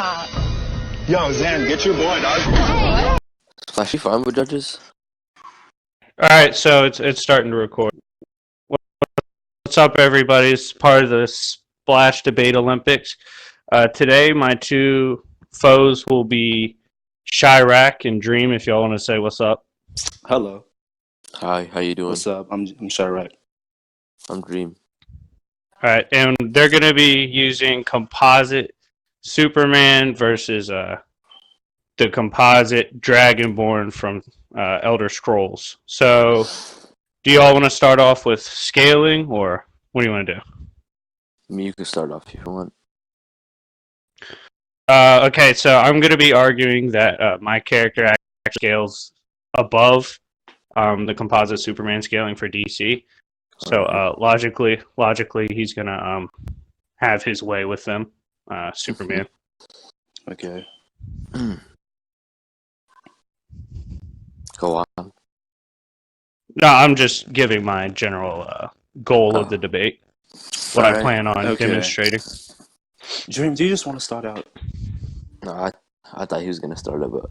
stop. Yo, Zan, get your boy, dog. Flashy fine with judges? Alright, so it's starting to record. What's up, everybody? It's part of the Splash Debate Olympics. Today, my two foes will be Chirac and Dream, if y'all want to say what's up. Hello. Hi, how you doing? What's up? I'm Chirac. I'm Dream. Alright, and they're going to be using composite Superman versus the composite Dragonborn from Elder Scrolls. So, do you all want to start off with scaling, or what do you want to do? I mean, you can start off if you want. Okay, so I'm going to be arguing that my character actually scales above the composite Superman scaling for DC. So logically, he's going to have his way with them, Superman. Okay. Go on. No, I'm just giving my general goal of the debate. What I plan on demonstrating. Dream, do you just want to start out? No, I thought he was gonna start it, but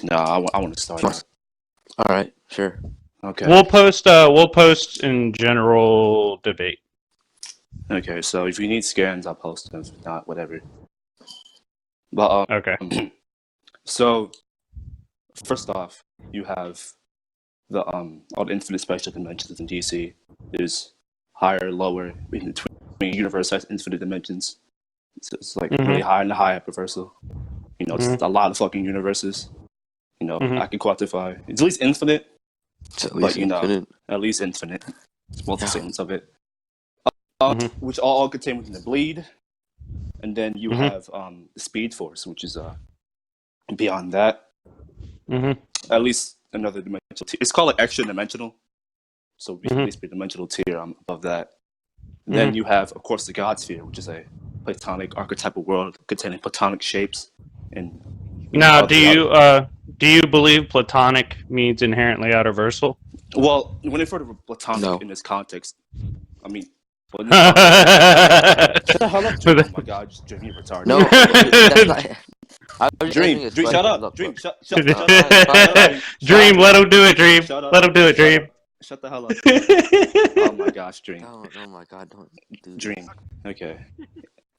No, I want to start out. all right, sure. Okay. We'll post in general debate. Okay, so if you need scans, I'll post them. If not, whatever. But Okay. So first off, you have the all the infinite spatial dimensions in DC. There's higher, lower, in between universe has infinite dimensions. So it's like really high in the high hyperversal. You know, it's a lot of fucking universes. You know, I can quantify. It's at least infinite. It's at least infinite. At least infinite. It's both the same of it. Which all contain within the bleed. And then you have the speed force, which is beyond that. At least another dimensional tier. It's called like extra dimensional. So basically dimensional tier above that. Then you have, of course, the God sphere, which is a Platonic archetypal world containing Platonic shapes. And Now, do you believe Platonic means inherently outerversal? well, when I refer to Platonic in this context, I mean, shut the hell up, Dream. Oh my God, Dream, you're retarded. No, that's not. Dream, shut up. Dream, shut up. Dream, let him do it, Dream. Let him do it, Dream. Shut the hell up. Oh my gosh, Dream. Oh my God, don't do Dream. Okay.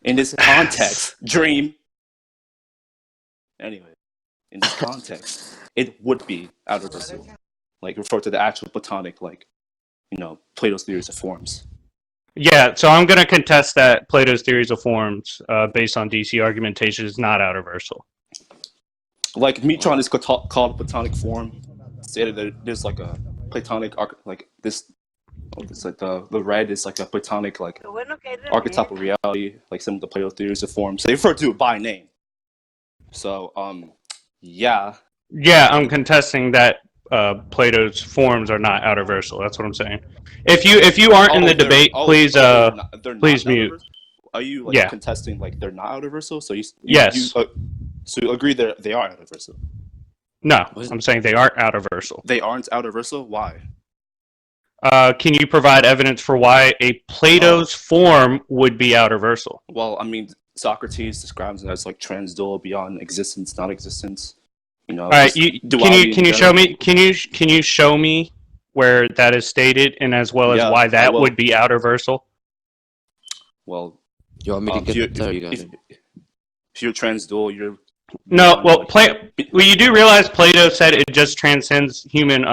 In this context, Dream. Anyway, in this context, it would be outerversal. Like, refer to the actual Platonic, like, you know, Plato's theories of forms. Yeah, so I'm going to contest that Plato's theories of forms, based on DC argumentation, is not outerversal. Like, Metron is called Platonic form. Stated that there's like a Platonic like this. It's like the red is like a Platonic like archetypal reality, like some of the Plato theories of forms. So they refer to it by name. So yeah. Yeah, I'm contesting that Plato's forms are not outerversal. That's what I'm saying. If you aren't in the debate, please please mute. Are you like contesting like they're not outerversal? So yes. So you agree that they are outerversal? No, I'm saying they aren't outerversal. They aren't outerversal? Why? Can you provide evidence for why a Plato's form would be outerversal? Well, I mean, Socrates describes it as like transdual, beyond existence, non-existence. You know. All right. Can you show me? Can you show me where that is stated, and as well as why that would be outerversal? Well, you want me to get there? If you're transdual, you're no. Well, you do realize Plato said it just transcends human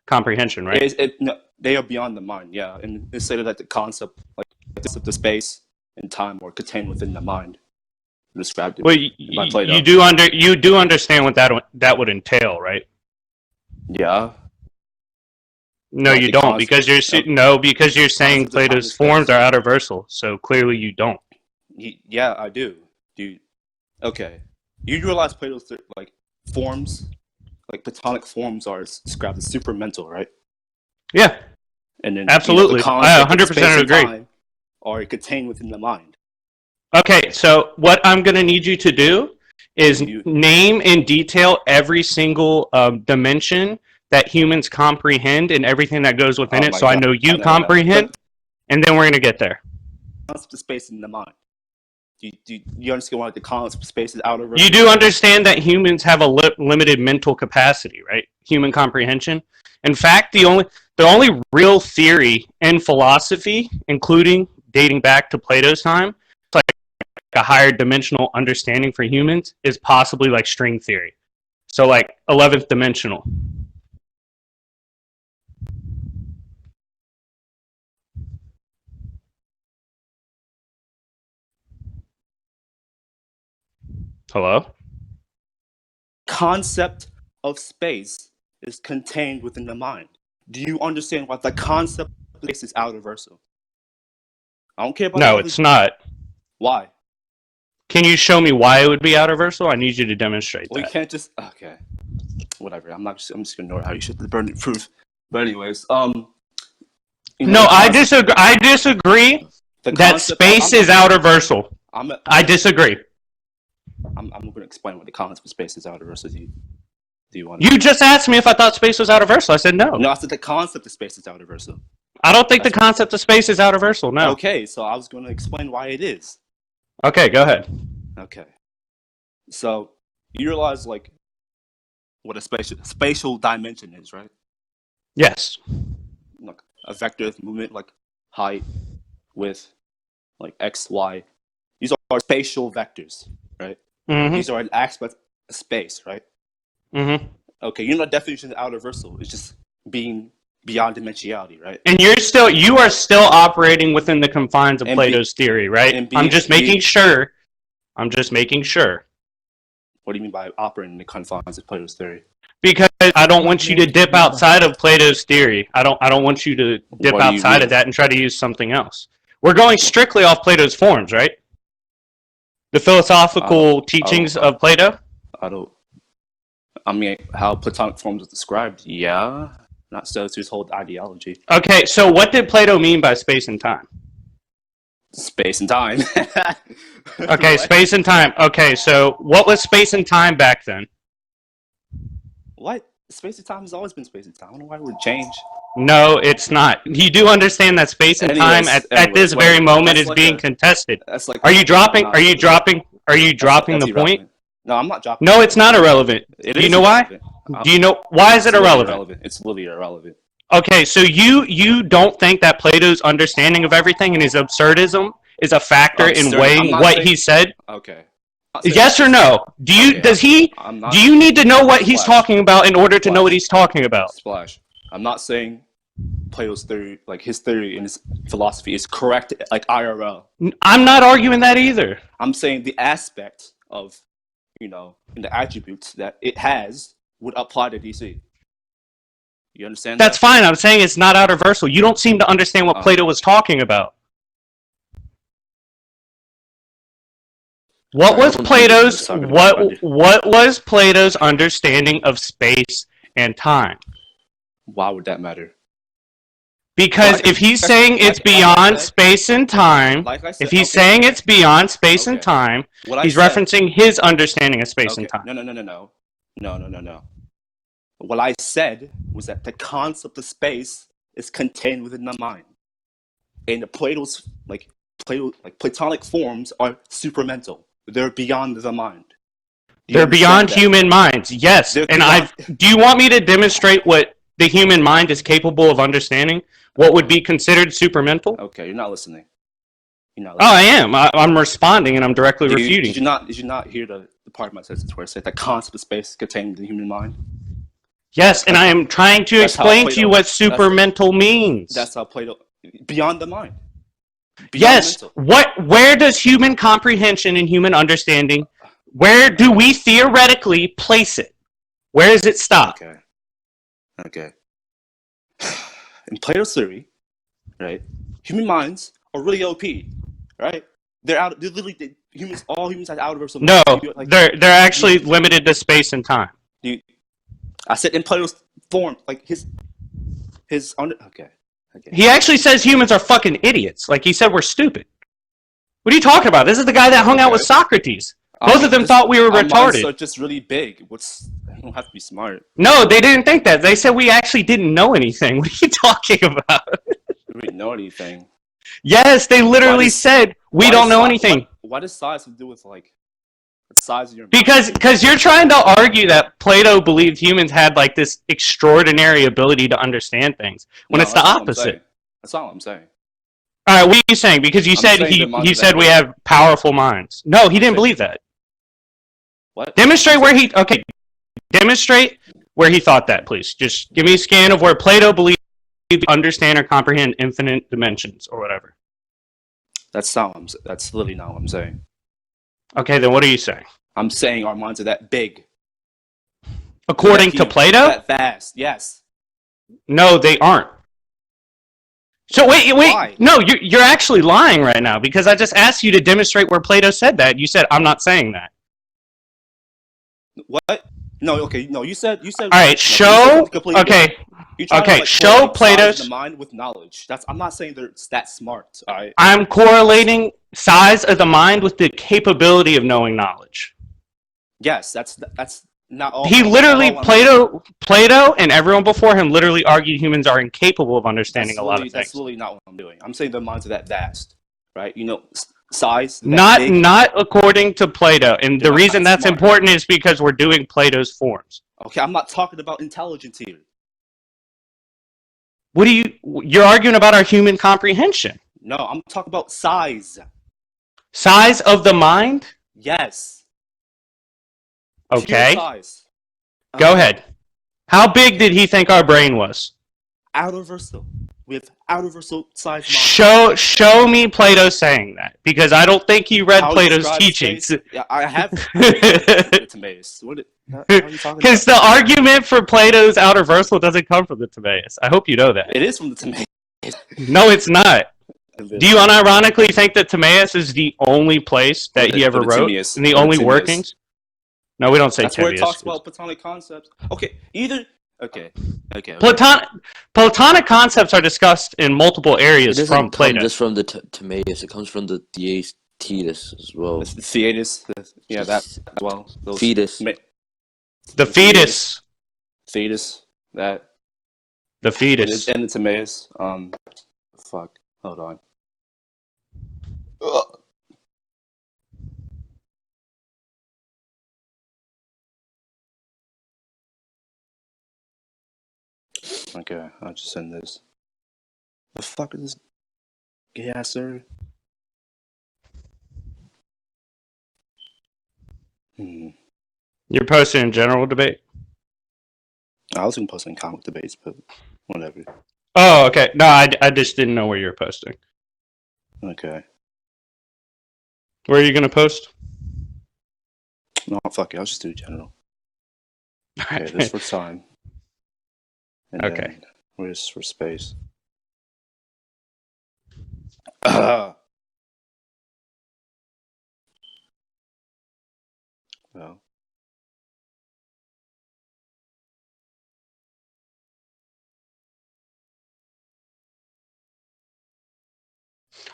comprehension, right? No, they are beyond the mind, yeah. And they stated that the concept, like the space and time, were contained within the mind. Described it. Well, you do understand what that would entail, right? Yeah. No, you don't, because you're saying Plato's forms are outerversal. So clearly, you don't. Yeah, I do. Okay. You realize Plato's like forms, like Platonic forms, are described as supramental, right? Yeah. And then absolutely, I 100% agree. Are contained within the mind. Okay, so what I'm going to need you to do is name in detail every single dimension that humans comprehend and everything that goes within it, so I know you comprehend, and then we're going to get there. The space in the mind. you understand why the concept of space is out of? You do understand that humans have a limited mental capacity, right? Human comprehension. In fact, the only real theory in philosophy, including dating back to Plato's time, like a higher dimensional understanding for humans, is possibly like string theory. So like 11th dimensional. Hello? Concept of space is contained within the mind. Do you understand why the concept of space is universal? I don't care about. No, it's not. Why? Can you show me why it would be universal? I need you to demonstrate Well, that. you can't just. Okay, whatever. I'm just gonna ignore how you should the burden of proof. But anyways, no, I disagree that space is universal. I disagree. I'm going to explain what the concept of space is universal. Do you want? You just asked me if I thought space was universal. I said no. No, I said the concept of space is universal. I don't think the concept of space is universal. No. Okay, so I was going to explain why it is. Okay, go ahead. Okay, so you realize like what a spatial dimension is, right? Yes. Like a vector of movement, like height, width, like x, y. These are spatial vectors, right? Mm-hmm. These are an aspect of space, right? Mm-hmm. Okay, you know the definition of universal is just being beyond dimensionality, right? And you are still operating within the confines of Plato's theory, right? I'm just making sure. What do you mean by operating in the confines of Plato's theory? Because I don't want you to dip outside of Plato's theory. I don't want you to dip outside of that and try to use something else. We're going strictly off Plato's forms, right? The philosophical teachings of Plato? I mean, how Platonic forms is described, yeah. Not so to his whole ideology. Okay, so what did Plato mean by space and time? Space and time. Okay, space and time. Okay, so what was space and time back then? What? Space and time has always been space and time. I don't know why it would change. No, it's not. You do understand that space and time at this very moment is being contested. Are you dropping the point? No, I'm not dropping. No, it's not irrelevant. Do you know why? Do you know why is it irrelevant? It's literally irrelevant. Okay, so you don't think that Plato's understanding of everything and his absurdism is a factor in weighing what he said? Okay. Yes or no? Do you need to know what he's talking about in order to know what he's talking about? Splash. I'm not saying Plato's theory, like his theory and his philosophy is correct, like IRL. I'm not arguing that either. I'm saying the aspect of, and the attributes that it has would apply to DC. You understand That's fine. I'm saying it's not universal. You don't seem to understand what Plato was talking about. What was Plato's understanding of space and time? Why would that matter? Because if he's saying it's beyond space and time, he's referencing his understanding of space and time. No. What I said was that the concept of space is contained within the mind. And the Platonic forms are supramental. They're beyond the mind. They're beyond human minds, yes. Do you want me to demonstrate what the human mind is capable of understanding? What would be considered supramental? Okay, you're not listening. Oh, I am. I'm responding and I'm directly refuting. Did you not hear the part of my sentence where it said the concept of space is contained in the human mind? Yes, and I am trying to explain to you what supramental means. That's how Plato... Beyond the mind. Yes. Where does human comprehension and human understanding, where do we theoretically place it? Where does it stop? Okay. In Plato's theory, right, human minds are really OP, right? They're literally humans. All humans have universal. No, they're actually limited to space and time. I said in Plato's form, like his Okay. He actually says humans are fucking idiots. Like he said, we're stupid. What are you talking about? This is the guy that hung out with Socrates. Both of them thought we were retarded. Minds are just really big. You don't have to be smart. No, they didn't think that. They said we actually didn't know anything. What are you talking about? We didn't know anything. Yes, they literally said we don't know anything. Why does size have to do with like the size of your Because you're trying to argue that Plato believed humans had like this extraordinary ability to understand things when it's the opposite. That's not what I'm saying. All right, what are you saying? Because you said he said we have powerful minds. No, he didn't believe that. What? Demonstrate where he thought that, please. Just give me a scan of where Plato believed to understand or comprehend infinite dimensions or whatever. That's literally not what I'm saying. Okay, then what are you saying? I'm saying our minds are that big. According to Plato? That vast, yes. No, they aren't. So wait. Why? No, you're actually lying right now because I just asked you to demonstrate where Plato said that. You said I'm not saying that. What? No, okay, no. You said. All right, show. Okay. Okay, show Plato's the mind with knowledge. I'm not saying they're that smart. All right. I'm correlating size of the mind with the capability of knowing knowledge. Yes, that's not all. He literally Plato and everyone before him literally argued humans are incapable of understanding a lot of things. That's literally not what I'm doing. I'm saying the minds are that vast, right? You know, size. Not according to Plato, and the reason that's important is because we're doing Plato's forms. Okay, I'm not talking about intelligence here. What you're arguing about our human comprehension. No, I'm talking about size. Size of the mind? Yes. Okay. Pure size. Go ahead. How big did he think our brain was? Universal. We have universal size mind. Show me Plato saying that, because I don't think he read Plato's teachings. Yeah, I have the Timaeus. How are you talking about? Because the argument for Plato's outer versal doesn't come from the Timaeus. I hope you know that. It is from the Timaeus. No, it's not. Do you unironically think that Timaeus is the only place that he ever wrote? Timaeus, and the only workings? No, we don't say That's Timaeus. Where it talks about Platonic concepts. Okay, Okay. Platonic concepts are discussed in multiple areas from Plato. It doesn't come just from the Timaeus. It comes from the Theaetetus as well. The Theaetetus, that as well. Fetus. The fetus. Fetus. That. The fetus. And the Timaeus. Fuck. Hold on. Ugh. Okay, I'll just send this. The fuck is this gay ass sir? You're posting in general debate? I was gonna post in comic debates, but whatever. Oh, okay. No, I just didn't know where you were posting. Okay. Where are you gonna post? No, fuck it. I'll just do general. Okay, this for time. And okay. Then where's for space? Well.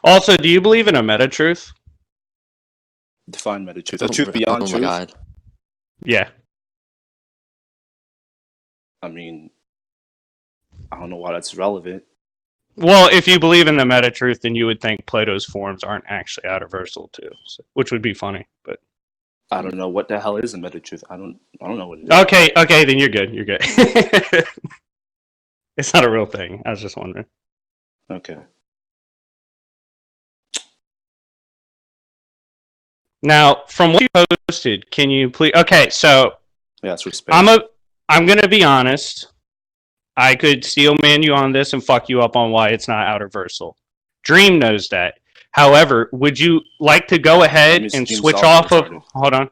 Also, do you believe in a meta-truth? Define meta-truth. A truth beyond truth? Oh my god. Yeah. I mean, I don't know why that's relevant. Well, if you believe in the meta-truth, then you would think Plato's forms aren't actually universal too, which would be funny, but... I don't know what the hell is a meta-truth. I don't know what it is. Okay, then you're good. You're good. It's not a real thing. I was just wondering. Okay. Now, from what you posted, can you please... Okay, so... Yeah, that's respect. I'm going to be honest. I could steel man you on this and fuck you up on why it's not outer versal. Dream knows that. However, would you like to go ahead and switch off of... Hold on.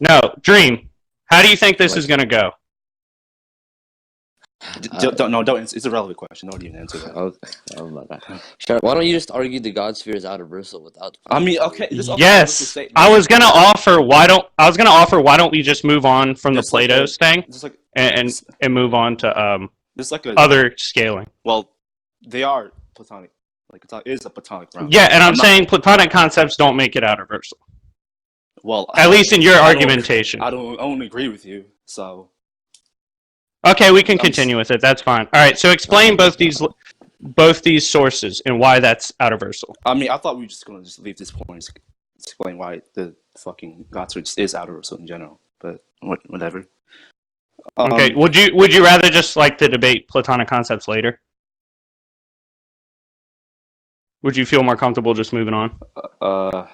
No, Dream. How do you think this is going to go? Don't. It's a relevant question. Don't even answer that. Okay. Oh my god. Sure. Why don't you just argue the God sphere is outer versal without? I mean, okay. Yes. I was gonna offer. Why don't we just move on from the Plato's thing and move on to other scaling? Well, they are Platonic. Like it is a Platonic realm. Yeah, and I'm saying Platonic concepts don't make it outer versal. Well, at least in your argumentation. I don't agree with you. So. Okay, we can continue with it. That's fine. All right, so explain both these sources and why that's outer versal. I mean, I thought we were just going to leave this point explain why the fucking God sphere just is outer Ursula in general. But whatever. Okay. Would you rather just like to debate Platonic concepts later? Would you feel more comfortable just moving on? I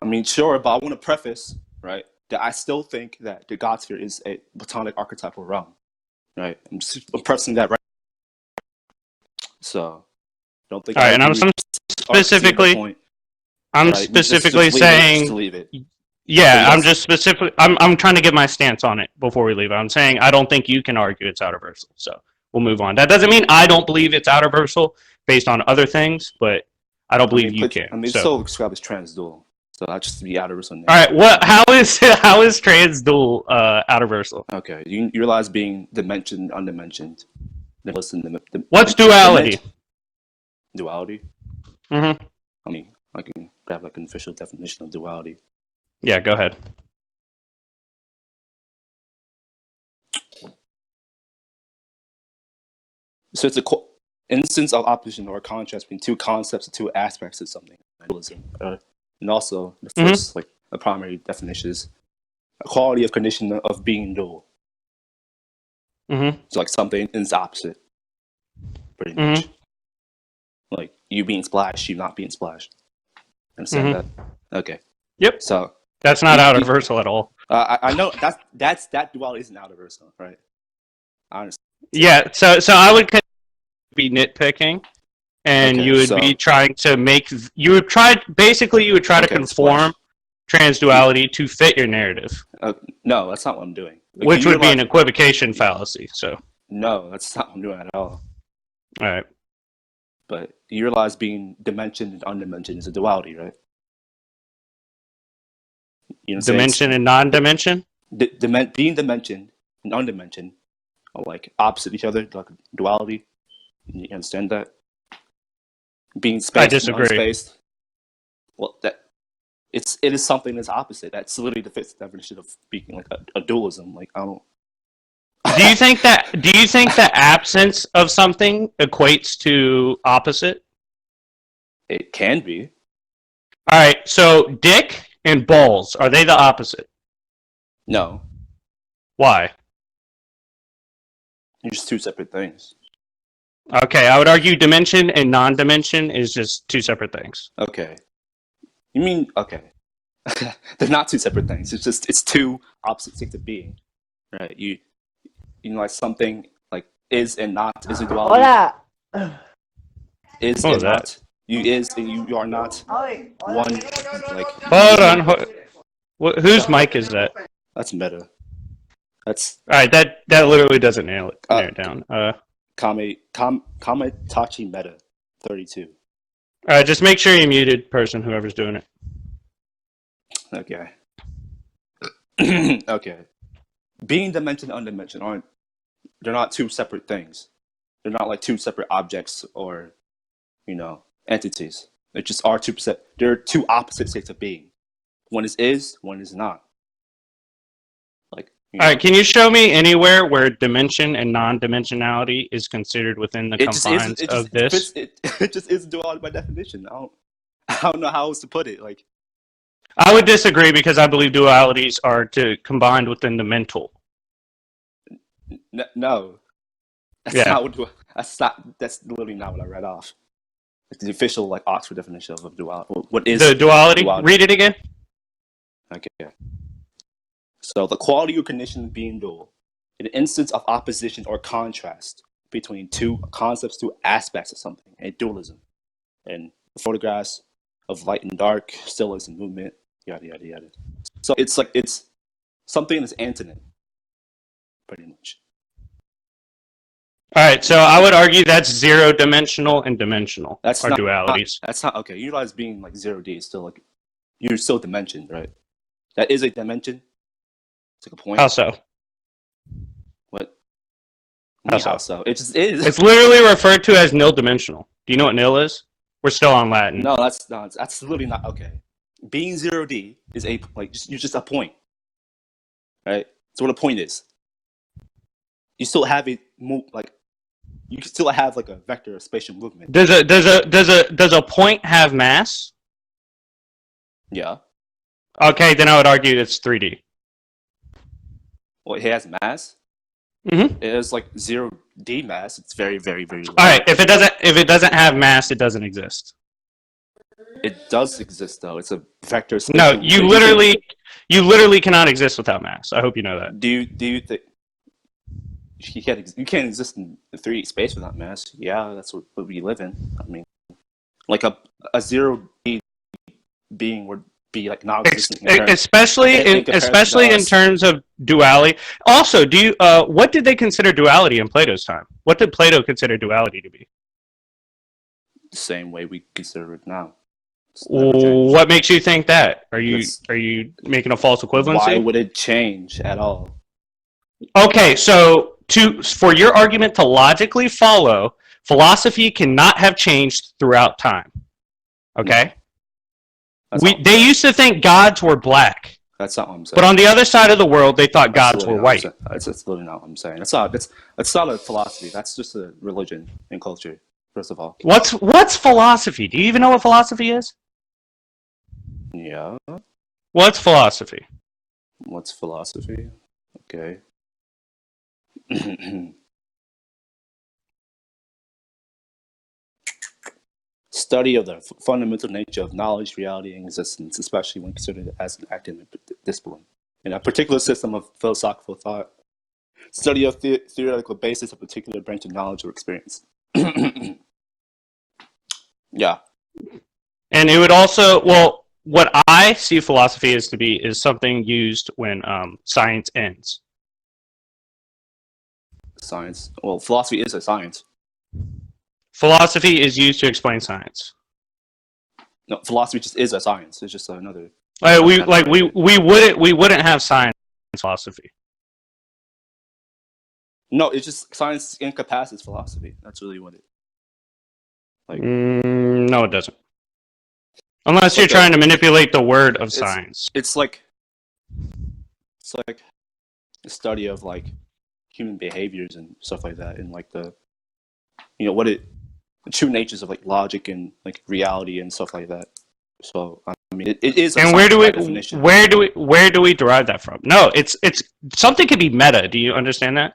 mean, sure, but I want to preface, right, that I still think that the God sphere is a Platonic archetypal realm, right? I'm pressing that right. So, don't think. All right, and I'm specifically saying. Just leave it. Yeah, I'm just specifically. I'm trying to get my stance on it before we leave. I'm saying I don't think you can argue it's outer Ursula. So we'll move on. That doesn't mean I don't believe it's outer Ursula based on other things, but I don't believe you can. I mean, it's still described as transdual, so that just be outer Ursula. All right, how is transdual outer Ursula? Okay, you realize being dimensioned, undimensioned. What's duality? Duality. Mm-hmm. I mean, I can grab like an official definition of duality. Yeah, go ahead. So it's an instance of opposition or contrast between two concepts or two aspects of something. And also, the first, like, a primary definition is a quality of condition of being dual. Mm-hmm. So, like, something is opposite, pretty much. Like, you being splashed, you not being splashed. Understand that? Okay. Yep. So that's not outer Ursula at all. I know that duality isn't outer Ursula, right? I understand. Yeah. So I would be nitpicking, and you would be trying to make. You would try to conform transduality to fit your narrative. No, that's not what I'm doing. Like, which would be an equivocation fallacy. So no, that's not what I'm doing at all. All right. But you realize being dimension and undimensioned is a duality, right? You know, dimension and non-dimension? Being dimension and undimensioned are like opposite each other, like duality. You understand that? Being spaced and unspaced. Well, it is something that's opposite. That's literally fits the definition of speaking like a dualism. Like, I don't. Do you think the absence of something equates to opposite? It can be. All right. So dick and balls, are they the opposite? No. Why? They're just two separate things. Okay, I would argue dimension and non-dimension is just two separate things. Okay. You mean, okay. They're not two separate things. It's two opposite states of being. Right? You know, like something like is and not is a duality. Hola. Is and not. You is and you are not one. Like, hold on. Whose mic is that? That's meta. That's all right. That literally doesn't nail it down. Kametachi Meta 32. All right, just make sure you muted person, whoever's doing it. Okay. Okay. Being dimension and undimensioned they're not two separate things. They're not like two separate objects or, you know, entities. They just are they're two opposite states of being. One is, one is not. Like, all right, can you show me anywhere where dimension and non-dimensionality is considered within the confines of this? It just is duality by definition. I don't know how else to put it. Like, I would disagree because I believe dualities are combined within the mental. No, that's literally not what I read off. It's the official like Oxford definition of duality. What is the duality? Read it again. Okay. So the quality or condition of being dual, an instance of opposition or contrast between two concepts, two aspects of something, a dualism, and photographs of light and dark, stillness and movement, yada yada yada. So it's something that's antonym, pretty much. All right, so I would argue that's zero-dimensional and dimensional. That's not dualities. That's not okay. You realize being like 0D is still like you're still dimensioned, right? That is a dimension. It's like a point. How so? What? How so? It just is. It's literally referred to as nil-dimensional. Do you know what nil is? We're still on Latin. No, that's literally not okay. Being 0D is you're just a point, right? So what a point is, you still have you can still have like a vector of spatial movement. Does a point have mass? Yeah. Okay, then I would argue it's 3D. Well, it has mass. Mm-hmm. It has like 0D mass. It's very, very, very low. All right, if it doesn't have mass, it doesn't exist. It does exist though. It's a vector space. No, you literally cannot exist without mass. I hope you know that. Do you think you can't exist in 3D space without mass? Yeah, that's what we live in. I mean, like a 0D being would be like non-existent. Especially in terms of duality. Also, do you what did they consider duality in Plato's time? What did Plato consider duality to be? The same way we consider it now. What makes you think that? Are you making a false equivalency? Why would it change at all? Okay, so for your argument to logically follow, philosophy cannot have changed throughout time. Okay? They used to think gods were black. That's not what I'm saying. But on the other side of the world, they thought gods were white. That's literally not what I'm saying. It's not a philosophy. That's just a religion and culture, first of all. What's philosophy? Do you even know what philosophy is? Yeah. What's philosophy? What's philosophy? Okay. Study of the fundamental nature of knowledge, reality, and existence, especially when considered as an academic discipline. In a particular system of philosophical thought, study of theoretical basis of a particular branch of knowledge or experience. Yeah. And it would also, well, what I see philosophy as to be is something used when science ends. Science. Well, philosophy is a science. Philosophy is used to explain science. No, philosophy just is a science. It's just another. We wouldn't have science in philosophy. No, it's just science incapacitates philosophy. That's really what it. Like. No, it doesn't. Unless you're trying to manipulate the word of science. It's like a study of like human behaviors and stuff like that, and like the true natures of like logic and like reality and stuff like that. So I mean, it is. And where do we derive that from? No, it's something could be meta. Do you understand that?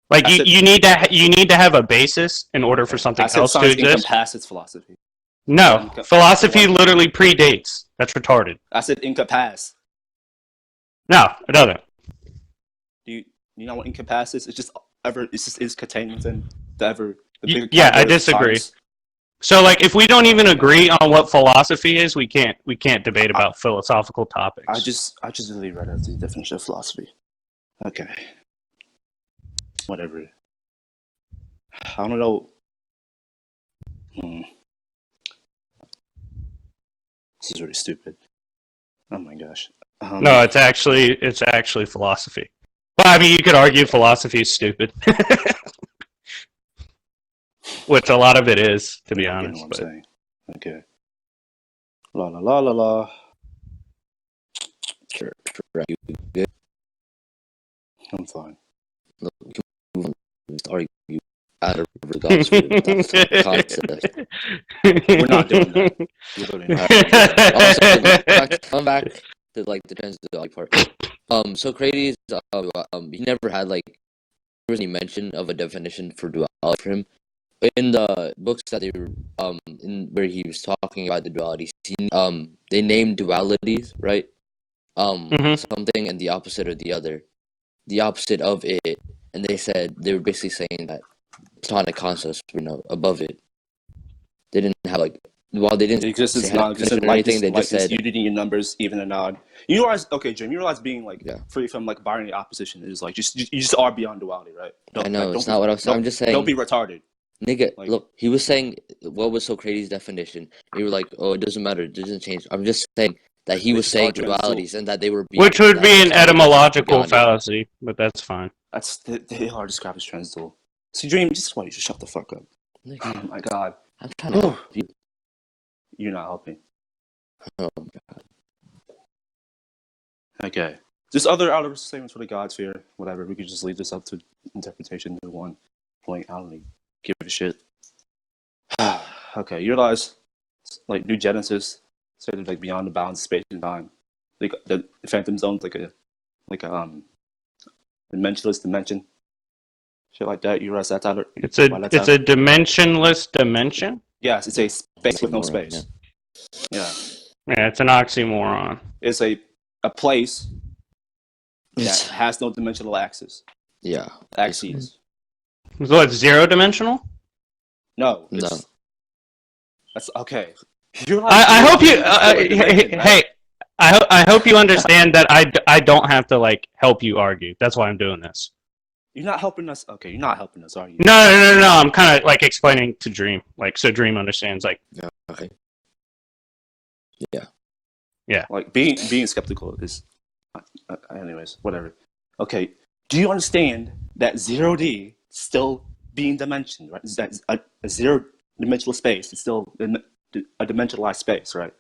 Like you need to have a basis in order for something else to exist. Incapacitates philosophy. No, philosophy literally predates. That's retarded. I said incapac. No, it doesn't. Do you know what incapacitates? It's just is contained within the bigger. Yeah, I disagree. Science. So like if we don't even agree on what philosophy is, we can't debate about philosophical topics. I just really read out the definition of philosophy. Okay. Whatever. I don't know. This is really stupid. Oh my gosh. No, it's actually philosophy. Well, I mean, you could argue philosophy is stupid, which a lot of it is, to be honest. What I'm saying. Okay. La la la la la. Sure. You good? I'm fine. Look, we can move on. Just argue out of the God's concept. We're not doing that. Also, come back to like the transduality part. Socrates, he never had like there was any mention of a definition for duality for him. In the books that they were in where he was talking about the dualities, they named dualities, right? Something and the opposite of the other, the opposite of it, and they said they were basically saying that Platonic concepts were above it. They didn't have like they didn't existence non-existent or anything. They just said unity in numbers, even and odd. You realize, okay, Jim. You realize being like free from like binary opposition is like you just are beyond duality, right? I know it's not what I was saying. I'm just saying. Don't be retarded. Nigga, look, he was saying, what was Socrates' definition? You were like, oh, it doesn't matter, it doesn't change. I'm just saying that he was saying dualities and that they were beyond. Which would be an etymological fallacy, but that's fine. They are described as transdual. See, Dream, just why you just shut the fuck up. Nigga, oh my god. I'm trying to help you. You're not helping. Oh my god. Okay. Just other outer statements for the gods here, whatever. We could just leave this up to interpretation to one point. I don't give a shit. Okay, you realize, like, New Genesis, So they're like beyond the bounds of space and time. Like the phantom zone's like a dimensionless dimension. Shit like that. You realize that's out of It's a dimensionless dimension? Yes, it's a space with no space. Yeah. Yeah, it's an oxymoron. It's a place that has no dimensional axis. Yeah. Axes. So it's zero dimensional? No. No. That's okay. I hope you. Hey, I hope you understand that I don't have to like help you argue. That's why I'm doing this. You're not helping us. Okay, you're not helping us, are you? No. I'm kind of like explaining to Dream, like so Dream understands. Like, Yeah. Okay. Yeah. Like being skeptical is. Anyways, whatever. Okay. Do you understand that 0D still being dimension, right? Is that a zero-dimensional space? It's still a dimensionalized space, right?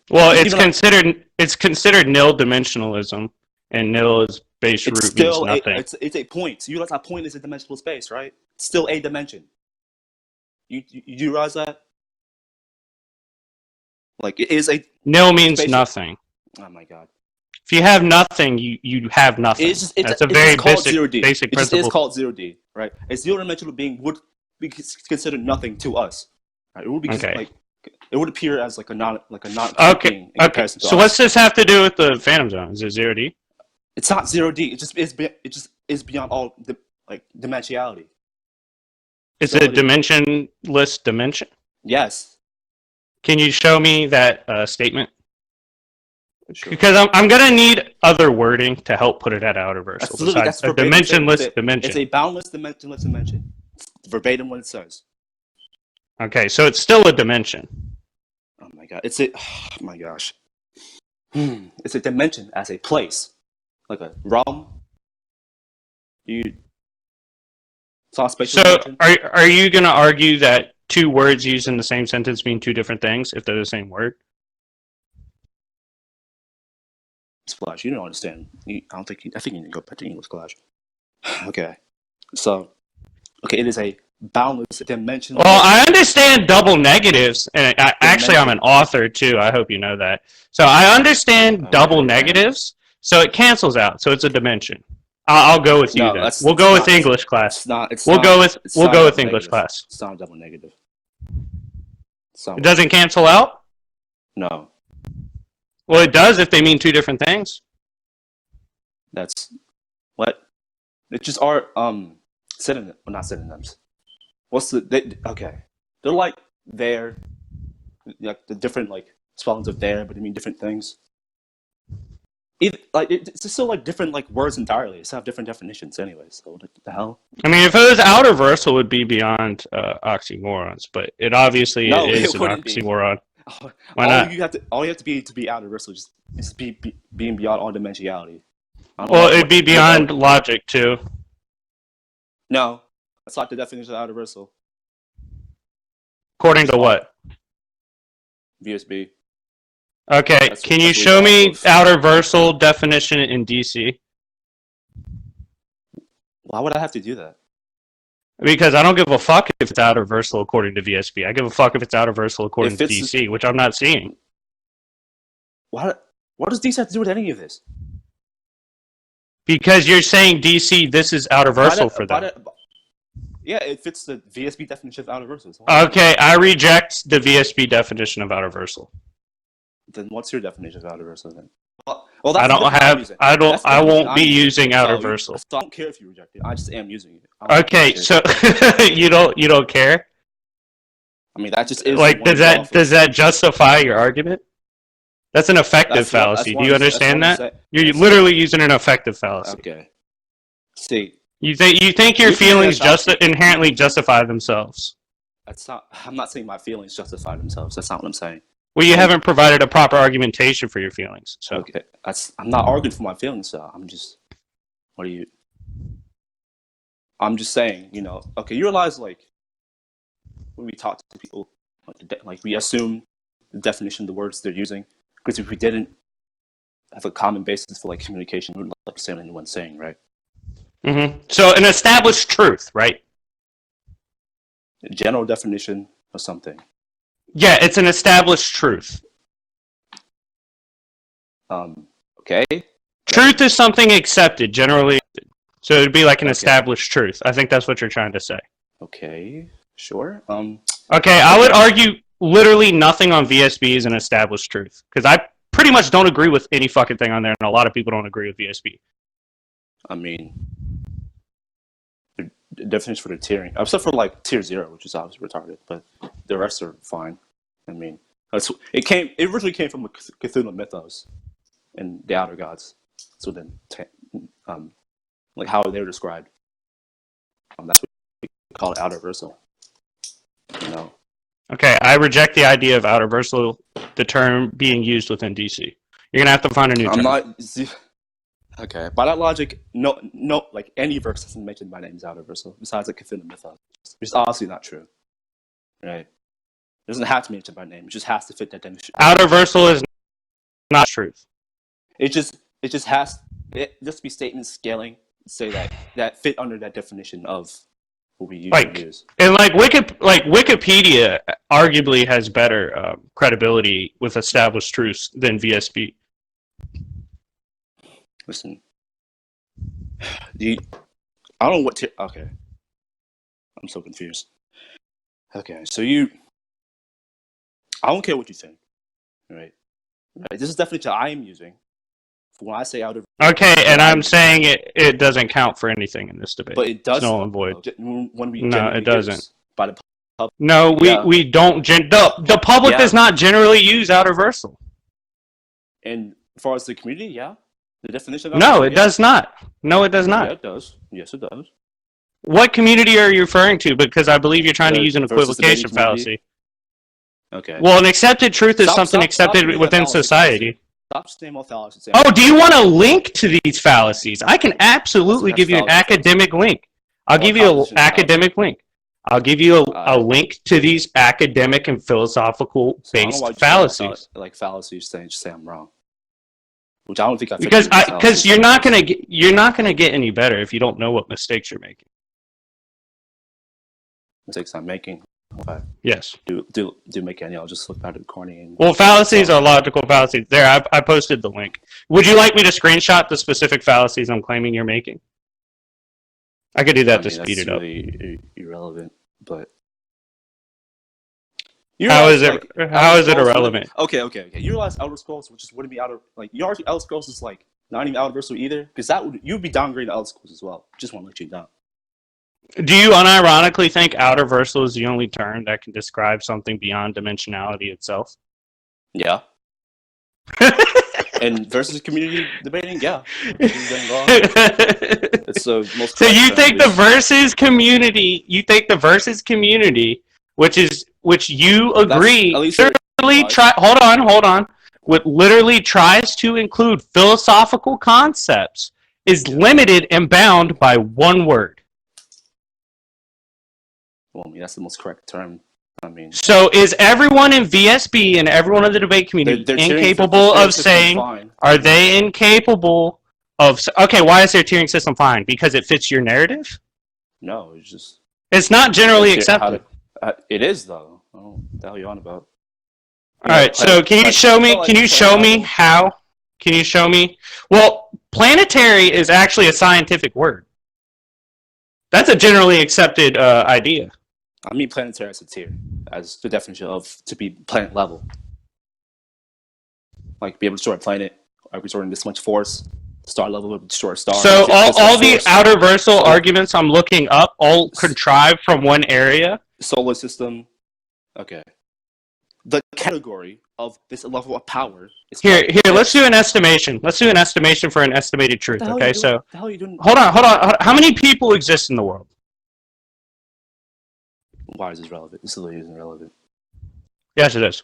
Well, it's considered nil dimensionalism, and nil is base root means nothing. It's a point. So you realize a point is a dimensional space, right? It's still a dimension. You realize that? Like it is a nil means nothing. Oh my god. If you have nothing, you have nothing. That's a very basic principle. It's called 0D, right? A zero-dimensional being would be considered nothing to us. Right? It would be like it would appear as like a non okay. So what's this have to do with the Phantom Zone? Is it 0D? It's not 0D. It just is beyond all the dimensionality. Is it a dimensionless dimension? Yes. Can you show me that statement? Sure. Because I'm gonna need other wording to help put it at outer versal. Besides a dimensionless dimension. It's a boundless dimensionless dimension. It's verbatim what it says. Okay, so it's still a dimension. Oh my god! Oh my gosh! It's a dimension as a place, like a realm. It's not spatial. So are you gonna argue that two words used in the same sentence mean two different things if they're the same word? Splash, you don't understand. I think you need to go back to English class. Okay, so it is a boundless dimension. Well, I understand double negatives, and I'm an author too. I hope you know that. So I understand double negatives, so it cancels out. So it's a dimension. I'll go with you then. We'll go with English class. We'll go with English class. It's not a double negative. It doesn't cancel out? No. Well, it does if they mean two different things. That's what? It just are synonyms. Well, not synonyms. Okay? They're like there, like the different like spellings of there, but they mean different things. It's just so like different like words entirely. It's have different definitions anyway. So what the hell? I mean, if it was outer versal, it would be beyond oxymorons, but it obviously is an oxymoron. Why not? All you have to be outer versal is being beyond all dimensionality. Well, it'd be beyond logic too. No, that's not the definition of outer versal. According to what? VSB. Okay, can you show me outer versal definition in DC? Why would I have to do that? Because I don't give a fuck if it's outer versal according to VSB. I give a fuck if it's outer versal according to DC, which I'm not seeing. What does DC have to do with any of this? Because you're saying DC, this is outer versal for them. Yeah, it fits the VSB definition of outer versal. Okay, I reject the VSB definition of outer versal. Then what's your definition of outer versal then? Well, I won't be using outer versal. So I don't care if you reject it. I just am using it. Okay, so you don't care? I mean, that just is like does that justify your argument? That's an effective fallacy. Do you understand that? You're literally using an effective fallacy. Okay. See. You think your feelings inherently justify themselves? I'm not saying my feelings justify themselves. That's not what I'm saying. Well, you haven't provided a proper argumentation for your feelings. So. Okay, I'm not arguing for my feelings. So I'm just saying, okay, you realize like when we talk to people, like we assume the definition of the words they're using, because if we didn't have a common basis for like communication, we wouldn't understand what anyone's saying, right? Mm-hmm. So an established truth, right? A general definition of something. Yeah, it's an established truth. Okay. Truth is something accepted, generally. So it'd be like an Okay. established truth. I think that's what you're trying to say. Okay. Sure. Okay, I would argue literally nothing on VSB is an established truth. Because I pretty much don't agree with any fucking thing on there, and a lot of people don't agree with VSB. I mean, the definitions for the tiering, except for like tier 0, which is obviously retarded, but the rest are fine. I mean, it originally came from a Cthulhu mythos and the outer gods. So then, like how they were described, that's what we call it, outer versal. You know. Okay, I reject the idea of outer versal, the term being used within DC. You're gonna have to find a new term. I'm not. Okay, by that logic, no, like any verse doesn't mention my name is outer versal besides like Cthulhu mythos, which is obviously not true, right? It doesn't have to mention my name; it just has to fit that definition. Outer versal is not truth. It just be statements scaling say that fit under that definition of what we usually use. And like Wikipedia arguably has better credibility with established truths than VSB. Listen, I don't know what. Okay, I'm so confused. Okay, so I don't care what you think, right? This is definitely what I am using. When I say outer. Okay, and I'm saying it doesn't count for anything in this debate. But it does. It's null and void. No, it doesn't. By the public. No, we don't. The public does not generally use outer versal. And as far as the community, yeah. The definition of no, it does not. No, it does not. Yeah, it does. Yes, it does. What community are you referring to? Because I believe you're trying to use an equivocation fallacy. Okay. Well, an accepted truth is something accepted within society. Stop saying all fallacies. Oh, do you want a link to these fallacies? I can absolutely give you an academic link. I'll give you an academic link. I'll give you a link to these academic and philosophical based fallacies. Like fallacies, just say I'm wrong. Which I don't think because you're not gonna get any better if you don't know what mistakes you're making. Mistakes I'm making. Okay. Yes. Do make any? I'll just look at it corny. And well, fallacies are logical fallacies. There, I posted the link. Would you like me to screenshot the specific fallacies I'm claiming you're making? I could do that to speed it up. That's really irrelevant, but. How is it irrelevant? Okay. You realize Elder Scrolls, which wouldn't be outer, like you argue Elder Scrolls is like not even outer versal either, because you'd be downgrading Elder Scrolls as well. Just want to let you know. Do you unironically think outer versal is the only term that can describe something beyond dimensionality itself? Yeah. And versus community debating, yeah. It's the most. So you think the versus community? You think the versus community, which you agree hold on, what literally tries to include philosophical concepts is limited and bound by one word. Well, I mean, that's the most correct term. I mean, so is everyone in VSB and everyone in the debate community incapable of saying? Are they incapable of? Okay, why is their tiering system fine? Because it fits your narrative? No, it's just. It's not generally accepted. It is though. I don't know what the hell you're on about. All right, so can you show me? Can you show me how? Can you show me? Well, planetary is actually a scientific word. That's a generally accepted idea. I mean, planetary as a tier, as the definition of to be planet level. Like be able to store a planet, or be storing this much force. Star level would destroy a star. So all the outer versal arguments I'm looking up all contrived from one area. Solar system. Okay. The category of this level of power is here. Let's do an estimation. Let's do an estimation for an estimated truth. Okay, so hold on. How many people exist in the world? Why is this relevant? This really isn't relevant. Yes, it is.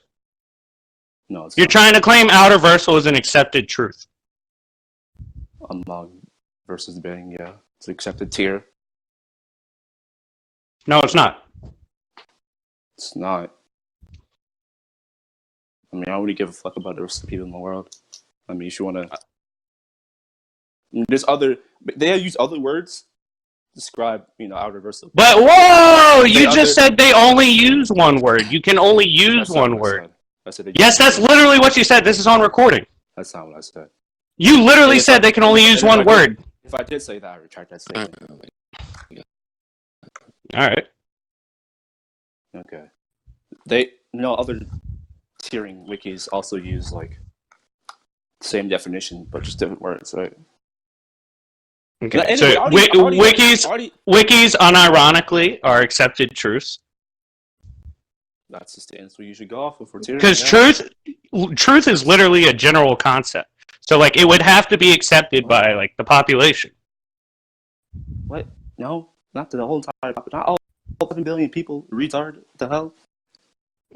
No, it's You're trying to claim outer versal is an accepted truth. Among versus debating, yeah, it's an accepted tier. No, it's not. It's not. I mean, I don't really give a fuck about the rest of the people in the world. I mean, if you want to... There's other... They use other words to describe, outer versal. But, whoa! You just said they only use one word. You can only use one word. Yes, that's literally what you said. This is on recording. That's not what I said. You literally said they can only use one word. If I did say that, I retract that statement. All right. Okay. Other tiering wikis also use like same definition, but just different words, right? Okay. Anyway, So wikis unironically are accepted truths. That's the stance we usually go off of for tiering. Because truth is literally a general concept. So like it would have to be accepted by like the population. What? No, not the whole entire population. Not all 11 billion people. Retard. What the hell?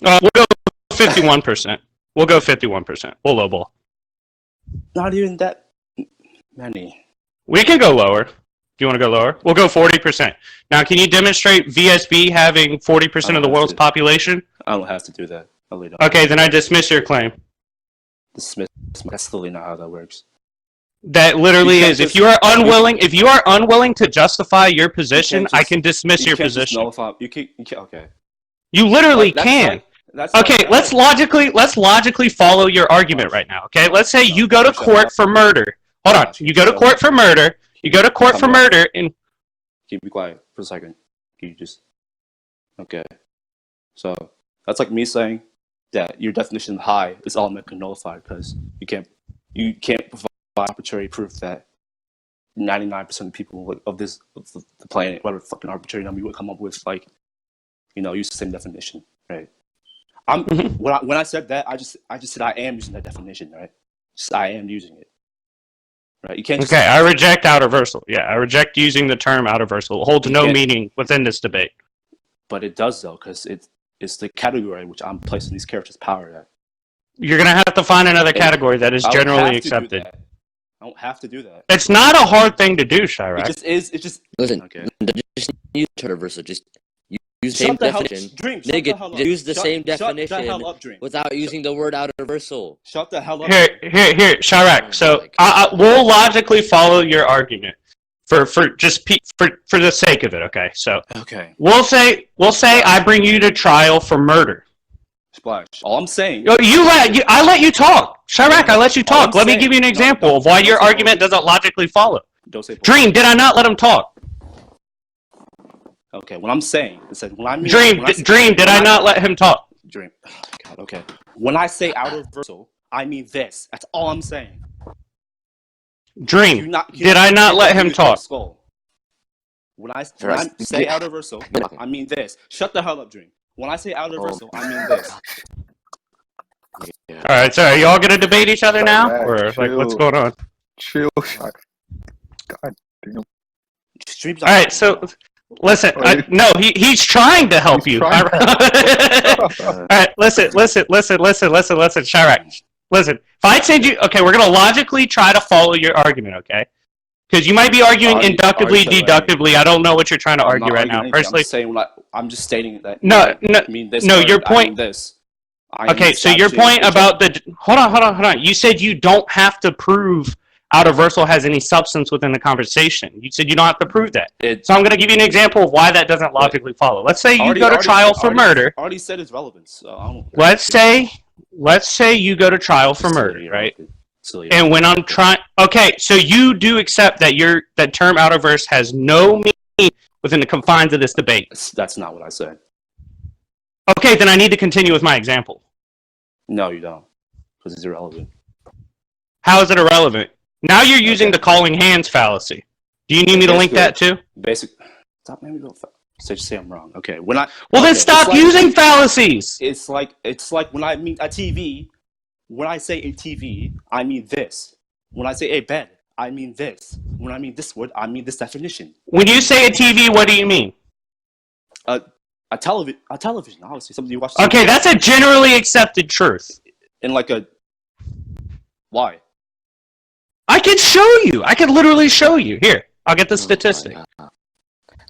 We'll go 51%. We'll go 51%. We'll lowball. Not even that many. We can go lower. Do you want to go lower? We'll go 40%. Now, can you demonstrate VSB having 40% of the world's population? I don't have to do that. Okay, then I dismiss your claim. Dismiss. That's literally not how that works. That literally is. If you are unwilling to justify your position, I can dismiss your position. You can't. Okay. You literally can. Okay, let's logically follow your argument right now. Okay, let's say you go to court for murder. Hold on. You go to court for murder. You go to court for murder and keep me quiet for a second. Can you just okay? So that's like me saying that your definition of high is automatically nullified because you can't provide arbitrary proof that 99% of people of the planet, whatever fucking arbitrary number you would come up with, like use the same definition, right? When I said that, I just said I am using that definition, right? Just I am using it. Right. You can't just, I reject outerversal. Yeah, I reject using the term outerversal. It holds no meaning within this debate. But it does, though, because it's the category which I'm placing these characters' power at. You're going to have to find another category that is generally accepted. I don't have to do that. It's not a hard thing to do, Chirac. It just is. It just... Listen, okay. Just use outerversal. Just use the same definition. Nigga, use the same definition without using the word outerversal. Shut the hell up. Here, Chirac. So we'll logically follow your argument for the sake of it. Okay. So we'll say I bring you to trial for murder. Splash. All I'm saying. I let you talk, Chirac. I let you talk. Let me give you an example of why your argument doesn't logically follow. Don't say. Dream, did I not let him talk? Okay, what I'm saying is that when I mean Dream, did I not let him talk? Dream, oh God, okay. When I say outerversal, I mean this. That's all I'm saying. Dream, did I not let him talk? When I say outerversal, I mean this. Shut the hell up, Dream. When I say outerversal, I mean this. All right, so are y'all gonna debate each other now, or like what's going on? Chill. God damn. All right, so. Listen, no, he's trying to help you. All right, listen, Chirac. Listen, if I send you, okay, we're going to logically try to follow your argument, okay? Because you might be arguing inductively, deductively. I don't know what you're trying to argue right now. Personally, I'm just stating that. No, your point. Okay, so your point about the hold on. You said you don't have to prove outerversal has any substance within the conversation. You said you don't have to prove that. So I'm going to give you an example of why that doesn't logically follow. Let's say you go to trial for murder. Already said its relevance. So let's say you go to trial for murder, right? And when I'm trying, okay, so you do accept that that term outerverse has no meaning within the confines of this debate. That's not what I said. Okay, then I need to continue with my example. No, you don't, because it's irrelevant. How is it irrelevant? Now you're using the calling hands fallacy. Do you need me to link that too? Stop making me go. Just say I'm wrong. Okay. Then stop using fallacies. It's like when I mean a TV. When I say a TV, I mean this. When I say a bed, I mean this. When I mean this word, I mean this definition. When you say a TV, what do you mean? A television, obviously, something you watch. Okay, that's a generally accepted truth. In like a why? I can show you. I can literally show you. Here, I'll get the statistic. All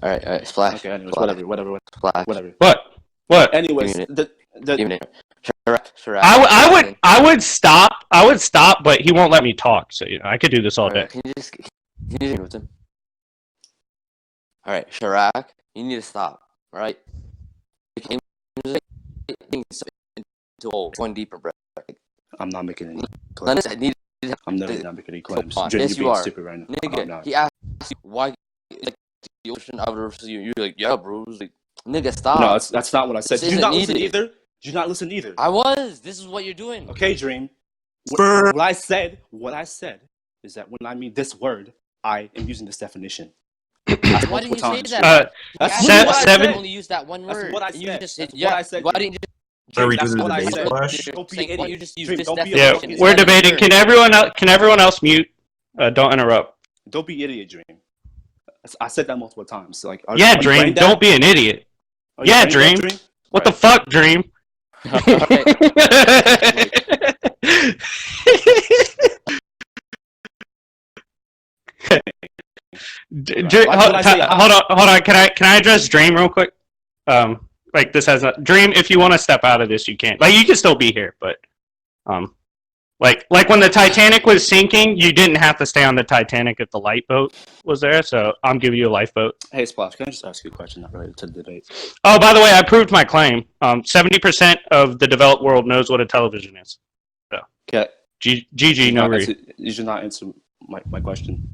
right, Splash. Okay, anyways, Splash. whatever. Splash. Whatever. What? Anyways, I would stop, but he won't let me talk. So I could do this all day. Can you just with him? All right, Chirac, you need to stop. All right, going deeper, bro. I'm not making any. I need I'm never not making any claims. Come on. Dream, Yes, you're you being are. stupid right now. Nigga, I'm not. he asked you why like the ocean out of you. You're like, yeah, bro. It was like, nigga, stop. No, that's not what I said. This Did you isn't not listen needed. either? Did you not listen either? I was. This is what you're doing. Okay, Dream. What I said is that when I mean this word, I am using this definition. Why didn't you say times. that? That's You what asked I me to said. only use that one word. That's what I And you said. just That's yeah. what I said. Why didn't you just? Are we That's doing what the I debate said. flash? Don't be Saying, an why don't idiot. you just use Dream, this don't be an Yeah, idiot. definition? we're instead of debating. the Can everyone else mute? Don't interrupt. Don't be idiot, Dream. I said that multiple times. Like, Yeah, are you Dream. brain dead? Don't be an idiot. Are you Yeah, brain dead, Dream. What the fuck, Dream? Hold on. Can I address Dream real quick? Like this has a Dream. If you want to step out of this, you can. Like you can still be here, but like when the Titanic was sinking, you didn't have to stay on the Titanic if the lifeboat was there. So I'm giving you a lifeboat. Hey, Splash, can I just ask you a question not related to the debate? Oh, by the way, I proved my claim. 70% of the developed world knows what a television is. So Okay. GG, no re. You should not answer my question.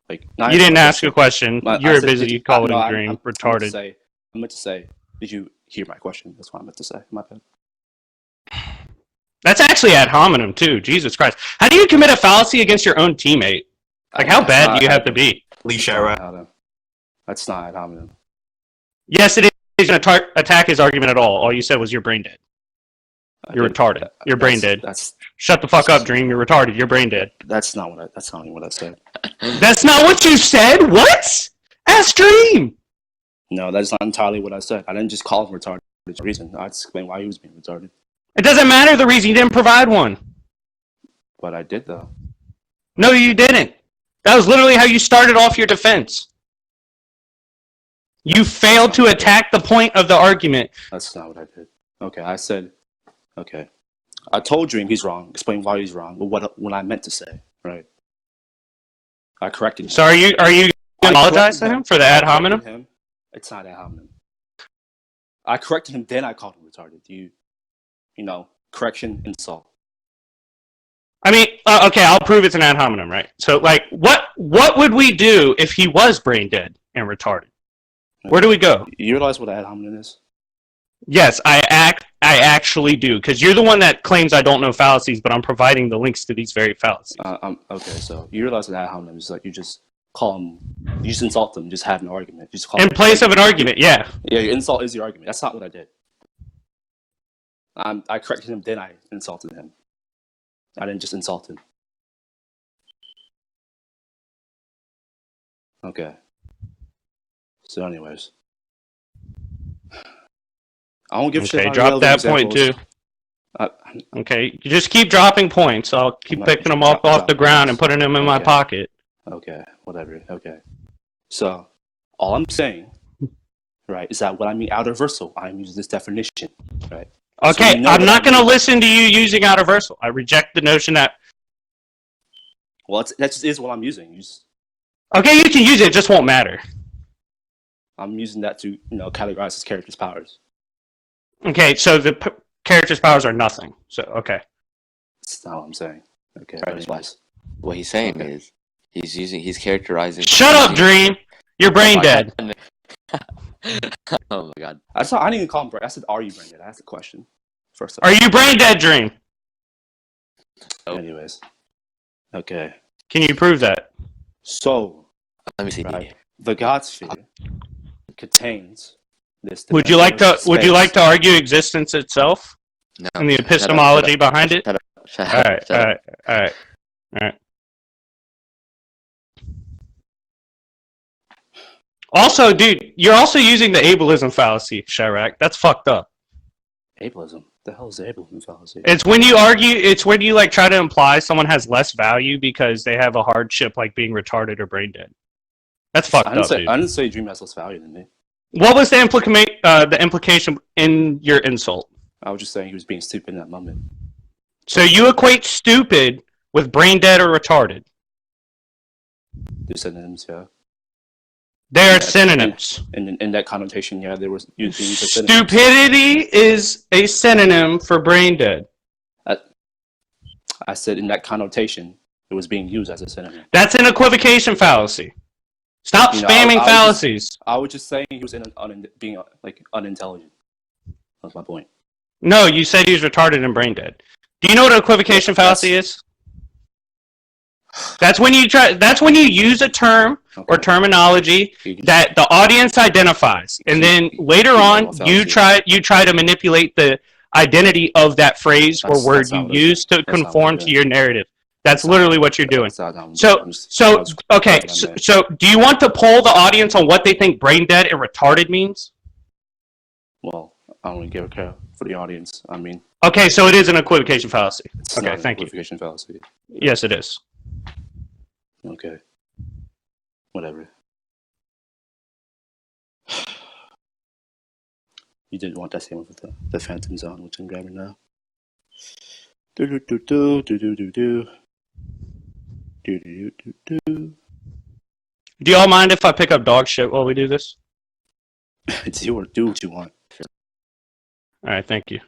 Like, you didn't ask a question. You were busy. You called it Dream. Retarded. I meant to say, did you hear my question? That's what I meant to say. My bad. That's actually ad hominem too. Jesus Christ! How do you commit a fallacy against your own teammate? Like, how bad do you have to be? That's not ad hominem. Yes, it is. He's going to attack his argument at all. All you said was you're brain dead. You're retarded. You're brain dead. Shut the fuck up, Dream. You're retarded. You're brain dead. That's not even what I said. That's not what you said? What? Ask Dream! No, that's not entirely what I said. I didn't just call him retarded for a reason. I explained why he was being retarded. It doesn't matter the reason you didn't provide one. But I did, though. No, you didn't. That was literally how you started off your defense. You failed to attack the point of the argument. That's not what I did. Okay, I said, okay. I told Dream he's wrong, explained why he's wrong, but what I meant to say, right? I corrected him. So are you going to apologize to him for the ad hominem? It's not ad hominem. I corrected him, then I called him retarded. You know, correction, insult. I mean, okay, I'll prove it's an ad hominem, right? So, like, what would we do if he was brain dead and retarded? Where do we go? You realize what ad hominem is? Yes, I actually do, because you're the one that claims I don't know fallacies, but I'm providing the links to these very fallacies. Okay, so you realize what ad hominem is? Like, you just call them, you just insult them, just have an argument. You just call in place of an argument, yeah. Yeah, your insult is your argument. That's not what I did. I corrected him, then I insulted him. I didn't just insult him. Okay. So anyways. I won't give shit Okay, on drop that point too. Uh, Okay, you just keep dropping points. I'll keep picking them up off the ground and putting them in my pocket. Okay, whatever. Okay. So, all I'm saying, right, is that when I mean outer versal, I'm using this definition, right? Okay, So you know I'm what not I going to mean. listen to you using outer versal. I reject the notion that... Well, that just is what I'm using. Okay, you can use it, it just won't matter. I'm using that to, categorize his character's powers. Okay, so the character's powers are nothing. So, okay. That's not what I'm saying. Okay. Right, anyways. What he's saying is he's characterizing. Shut up, Dream! You're brain dead. Oh my god. I didn't even call him brain. I said, are you brain dead? I asked the question. First of Are you brain dead, Dream? Oh. Anyways. Okay. Can you prove that? So, Let me see. right, the God sphere contains this. Would you like to argue existence itself No. and the epistemology behind it? Shut All up. right. Also, dude, you're also using the ableism fallacy, Chirac. That's fucked up. Ableism? The hell is the ableism fallacy? It's when you argue. It's when you try to imply someone has less value because they have a hardship like being retarded or brain dead. That's fucked up, dude. I didn't say Dream has less value than me. What was the implication in your insult? I was just saying he was being stupid in that moment. So you equate stupid with brain dead or retarded? They're synonyms, yeah. They're synonyms. In that connotation, yeah, there was used being synonyms. Stupidity is a synonym for brain dead. I I said in that connotation, it was being used as a synonym. That's an equivocation fallacy. Stop spamming fallacies. I was just saying he was being unintelligent. That's my point. No, you said he was retarded and brain dead. Do you know what an equivocation fallacy is? That's when you use a term or terminology that the audience identifies, and then later on you try to manipulate the identity of that phrase or word you use to conform to your narrative. That's literally what you're doing. So do you want to poll the audience on what they think brain dead and retarded means? Well, I don't really give a care for the audience. I mean. Okay, so it is an equivocation fallacy. Okay, thank you. Equivocation fallacy. Yes, it is. Okay. Whatever. You didn't want that same with the Phantom Zone, which I'm grabbing now. Do. Do y'all mind if I pick up dog shit while we do this? It's your do what you want. All right, thank you.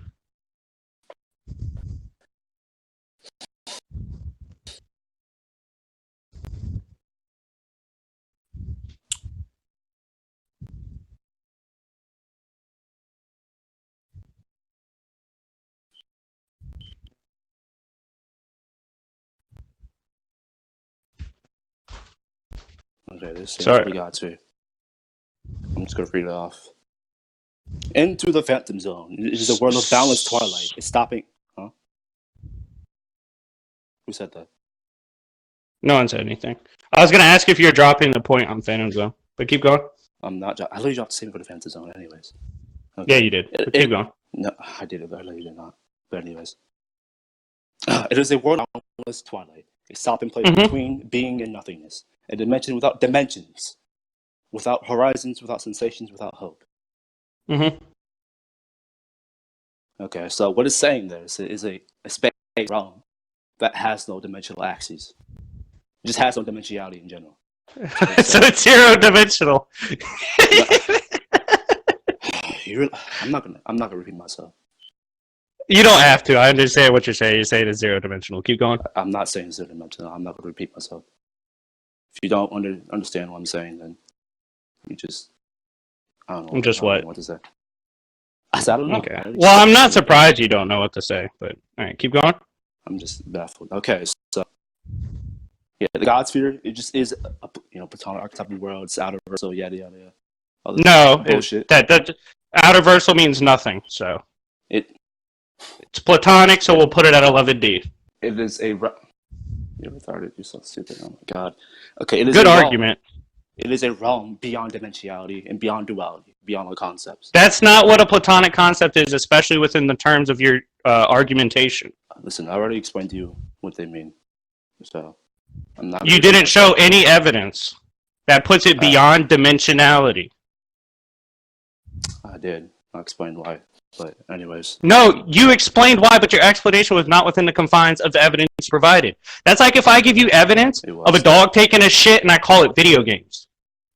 Okay, this is what we got to. I'm just gonna read it off. Into the Phantom Zone. It is a world of boundless twilight. It's stopping. Huh? Who said that? No one said anything. I was gonna ask if you're dropping the point on Phantom Zone, but keep going. I'm not. I literally dropped the same for the Phantom Zone, anyways. Okay. Yeah, you did. But keep going. No, I did it, but I literally did not. But anyways, it is a world of boundless twilight. A stopping place between being and nothingness. A dimension without dimensions, without horizons, without sensations, without hope. Okay, so what it's saying there is a space realm that has no dimensional axes. It just has no dimensionality in general. So it's zero dimensional. I'm not gonna repeat myself. You don't have to. I understand what you're saying. You're saying it's zero dimensional. Keep going. I'm not saying zero dimensional. I'm not gonna repeat myself. If you don't understand what I'm saying, then you just I don't know. Just what? What to say? I said I don't know. Okay. Well, I'm not surprised you don't know what to say, but all right, keep going. I'm just baffled. Okay, so yeah, the God sphere, it just is a Platonic archetypal world. It's outer versal, yada yada yada. No, bullshit. That outer versal means nothing. So it's Platonic, so we'll put it at 11D. It is a. You're retarded. You're so stupid. Oh my god. Okay, it is good argument. It is a realm beyond dimensionality and beyond duality, beyond all concepts. That's not what a Platonic concept is, especially within the terms of your argumentation. Listen, I already explained to you what they mean. So, I'm not. You didn't show any evidence that puts it beyond dimensionality. I did. I'll explain why. But anyways. No, you explained why, but your explanation was not within the confines of the evidence provided. That's like if I give you evidence of a dog taking a shit and I call it video games.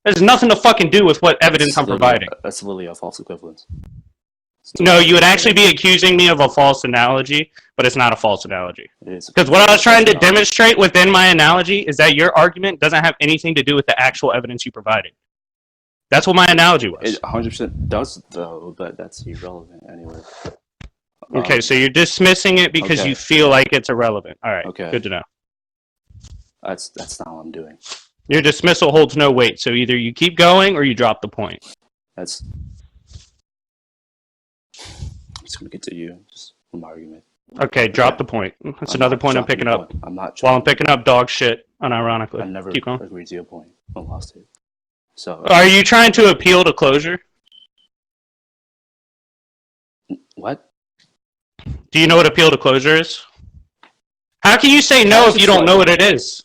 There's nothing to fucking do with what evidence I'm providing. That's literally a false equivalence. No, you would actually be accusing me of a false analogy, but it's not a false analogy. It is. Because what I was trying to demonstrate within my analogy is that your argument doesn't have anything to do with the actual evidence you provided. That's what my analogy was. It 100% does, though, but that's irrelevant anyway. Okay, so you're dismissing it because you feel like it's irrelevant. All right, good to know. That's not what I'm doing. Your dismissal holds no weight, so either you keep going or you drop the point. I'm just going to continue just my argument. Okay, drop the point. That's another point I'm picking up. I'm not. While I'm picking up dog shit, unironically. I never agreed to your point. I lost it. So. Are you trying to appeal to closure? What? Do you know what appeal to closure is? How can you say no if you don't know what it is?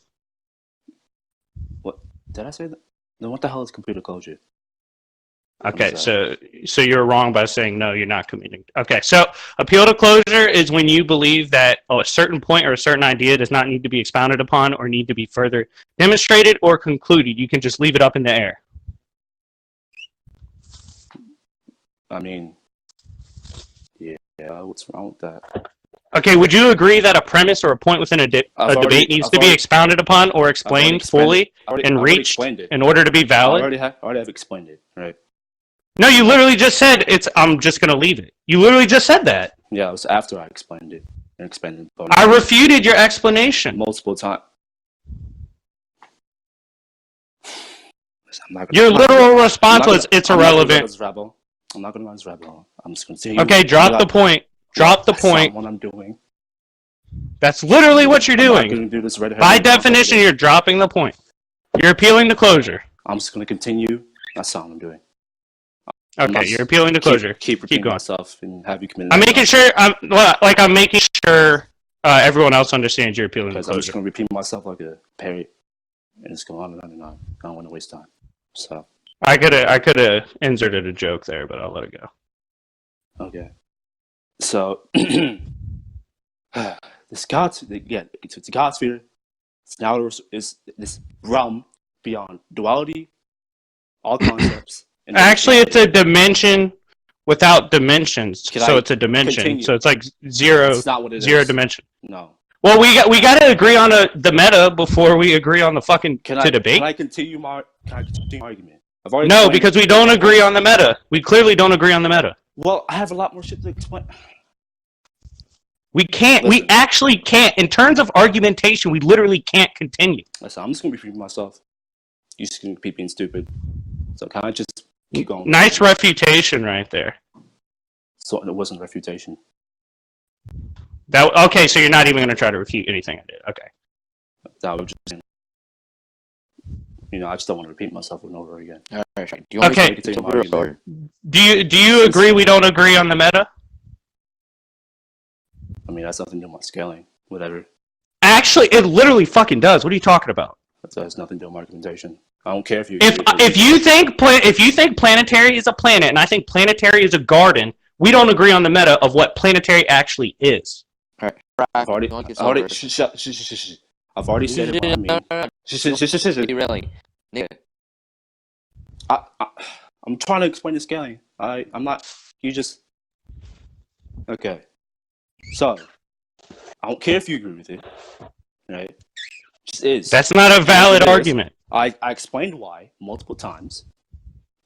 What? Did I say that? Then what the hell is computer closure? Okay, so you're wrong by saying no, you're not committing. Okay, so appeal to closure is when you believe that a certain point or a certain idea does not need to be expounded upon or need to be further demonstrated or concluded. You can just leave it up in the air. I mean, yeah, what's wrong with that? Okay, would you agree that a premise or a point within a debate needs to be expounded upon or explained fully and reached in order to be valid? I already have explained it, right? No, you literally just said I'm just going to leave it. You literally just said that. Yeah, it was after I explained it. And expanded I refuted your explanation. multiple times. Your literal response was, it's irrelevant. I'm not going to run this rebel. I'm just going to continue. Okay, drop the point. Drop the point. That's not what I'm doing. That's literally what you're I'm not doing. gonna do this By definition, you're dropping the point. You're appealing to closure. I'm just going to continue. That's not what I'm doing. Okay, you're appealing to closure. Keep repeating going. myself and have you commit. I'm making sure. I'm making sure everyone else understands you're appealing to Because I'm just closure. going to repeat myself like a parrot, and it's going on and on and on. I don't want to waste time. So I could have inserted a joke there, but I'll let it go. okay. So this God, it's a God sphere. It's now is this realm beyond duality, all concepts. And Actually, it's a dimension without dimensions, so it's a dimension. continue? So it's like zero, It's not what it zero is. dimension. No. Well, we got to agree on the meta before we agree on the fucking debate. Can I continue my argument? I've already No, explained because it. we don't agree on the meta. We clearly don't agree on the meta. Well, I have a lot more shit to explain. We can't. Listen. We actually can't. In terms of argumentation, we literally can't continue. Listen, I'm just gonna be repeating myself. You're just gonna keep being stupid. So can I just keep going? Nice refutation right there. So it wasn't refutation. Okay, so you're not even going to try to refute anything I did. Okay. That was just, I just don't want to repeat myself over and over again. All right. Do you want Okay. me to continue my argument? Do you agree we don't agree on the meta? I mean, that's nothing to do with my scaling. Whatever. Actually, it literally fucking does. What are you talking about? That has nothing to do with my argumentation. I don't care if you. If you think planetary is a planet and I think planetary is a garden, we don't agree on the meta of what planetary actually is. All right. I've already said it. Derailing. I'm trying to explain the scaling. I'm not. You just. Okay. So, I don't care if you agree with it, right? It just is. That's not a valid argument. I explained why multiple times,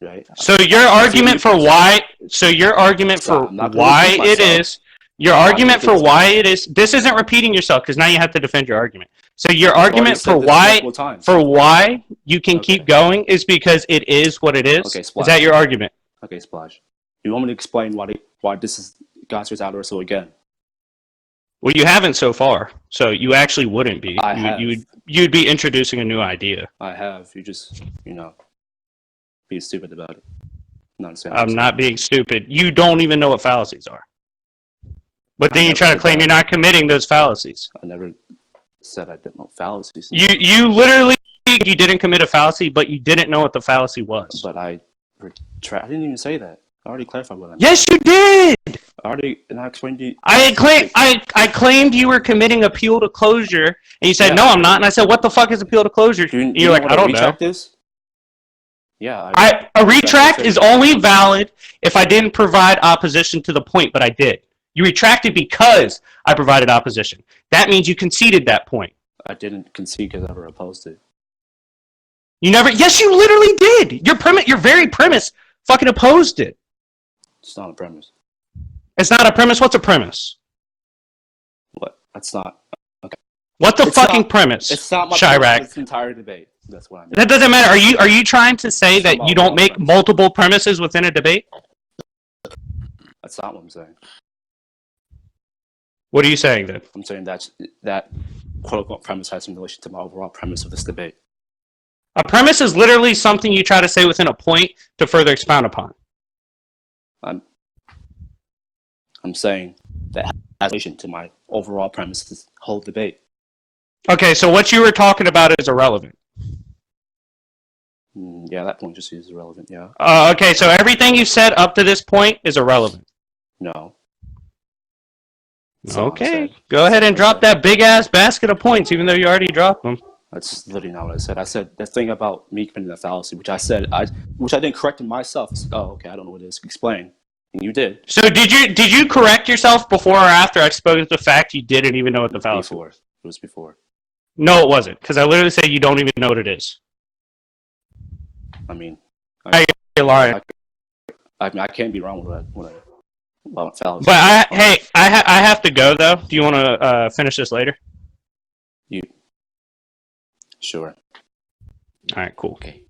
right? So your argument for why it is. Your argument for why it is. This isn't repeating yourself because now you have to defend your argument. So your argument for why you can keep going is because it is what it is. Okay, is that your argument? Okay, Splash. You want me to explain why this is God's outer so again? Well, you haven't so far, so you actually wouldn't be. I have. You'd be introducing a new idea. I have. You just, be stupid about it. I'm not being stupid. You don't even know what fallacies are. But then you try to claim you're not committing those fallacies. I never said I didn't know fallacies. You literally you didn't commit a fallacy, but you didn't know what the fallacy was. But I didn't even say that. I already clarified what I meant. Yes, you did. I explained to you. I claimed you were committing appeal to closure, and you said no, I'm not. And I said, what the fuck is appeal to closure? And you're like, I don't know. Is? Yeah. A retract is only valid if I didn't provide opposition to the point, but I did. You retracted because I provided opposition. That means you conceded that point. I didn't concede because I never opposed it. You never. Yes, you literally did. Your very premise fucking opposed it. It's not a premise. It's not a premise. What's a premise? What? That's not. Okay. What's the fucking premise? It's not my Chirac. premise. It's the entire debate. That's what I mean. That doesn't matter. Are you trying to say that you don't make multiple premises within a debate? That's not what I'm saying. What are you saying then? I'm saying that quote unquote premise has some relation to my overall premise of this debate. A premise is literally something you try to say within a point to further expound upon. I'm saying that has relation to my overall premise of this whole debate. Okay, so what you were talking about is irrelevant. Yeah, that point just is irrelevant, yeah. Okay, so everything you said up to this point is irrelevant. No. Okay, go ahead and drop that big-ass basket of points, even though you already dropped them. That's literally not what I said. I said that thing about me committing that fallacy, which I didn't correct in myself. Oh, okay, I don't know what it is. Explain. You did. So did you correct yourself before or after I exposed the fact you didn't even know what the fallacy was? Before. It was before. No, it wasn't, because I literally say you don't even know what it is. I mean, You're lying. I can't be wrong about fallacy. But I have to go though. Do you want to finish this later? Sure. All right, cool. Okay.